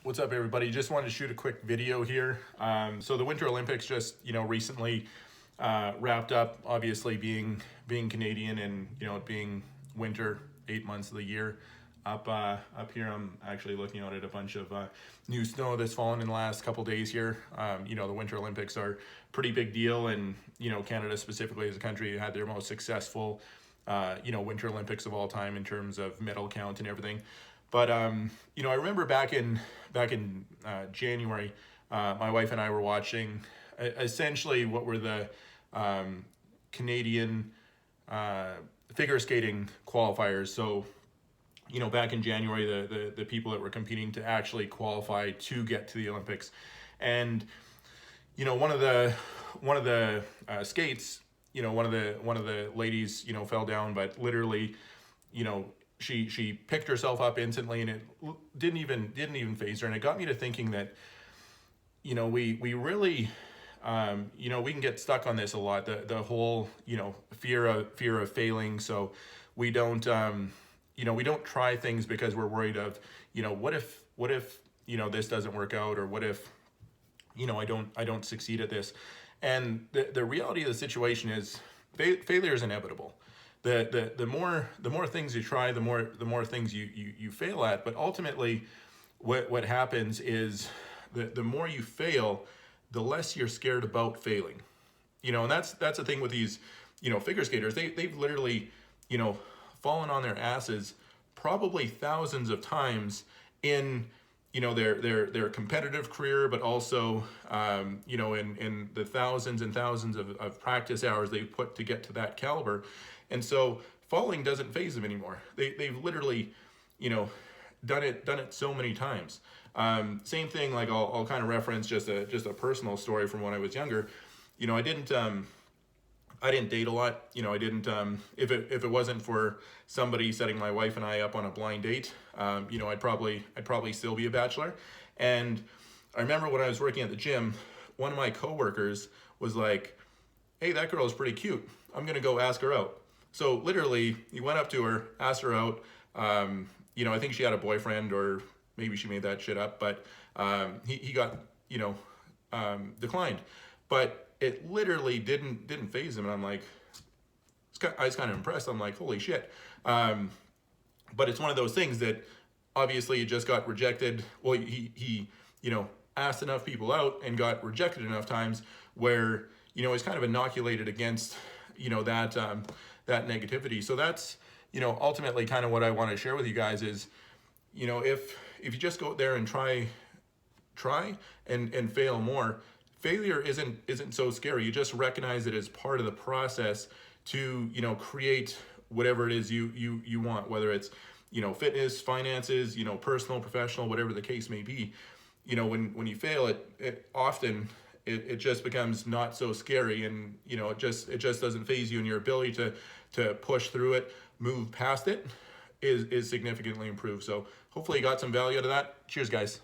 What's up, everybody? Just wanted to shoot a quick video here. So the Winter Olympics just, recently wrapped up. Obviously, being Canadian and it being winter, 8 months of the year. Up here, I'm actually looking out at a bunch of new snow that's fallen in the last couple days here. The Winter Olympics are a pretty big deal, and Canada specifically as a country had their most successful Winter Olympics of all time in terms of medal count and everything. But I remember back in January, my wife and I were watching essentially what were the Canadian figure skating qualifiers. So back in January, the people that were competing to actually qualify to get to the Olympics, and one of the skates, one of the ladies fell down, but literally she picked herself up instantly, and it didn't even faze her. And it got me to thinking that we really we can get stuck on this a lot, the whole fear of failing. So we don't we don't try things because we're worried of what if this doesn't work out, or what if I don't succeed at this. And the reality of the situation is failure is inevitable. The more things you try, the more things you fail at. But ultimately, what happens is the more you fail, the less you're scared about failing. And that's the thing with these figure skaters. They've literally fallen on their asses probably thousands of times in their competitive career, but also in the thousands and thousands of practice hours they've put to get to that caliber. And so falling doesn't faze them anymore. They've literally done it so many times. Same thing, like I'll kind of reference just a personal story from when I was younger. I didn't date a lot. I didn't, if it wasn't for somebody setting my wife and I up on a blind date, I'd probably still be a bachelor. And I remember when I was working at the gym, one of my coworkers was like, "Hey, that girl is pretty cute. I'm going to go ask her out." So literally he went up to her, asked her out. I think she had a boyfriend, or maybe she made that shit up, but, he got, declined. But it literally didn't faze him, and I'm like, I was kind of impressed. I'm like, holy shit. But it's one of those things that obviously it just got rejected. Well, he asked enough people out and got rejected enough times where he's kind of inoculated against that negativity. So that's ultimately kind of what I want to share with you guys is if you just go out there and try and fail more. Failure isn't so scary. You just recognize it as part of the process to create whatever it is you want, whether it's fitness, finances, personal, professional, whatever the case may be. When you fail, it often just becomes not so scary, and it just doesn't faze you, and your ability to push through it, move past it is significantly improved. So hopefully you got some value out of that. Cheers, guys.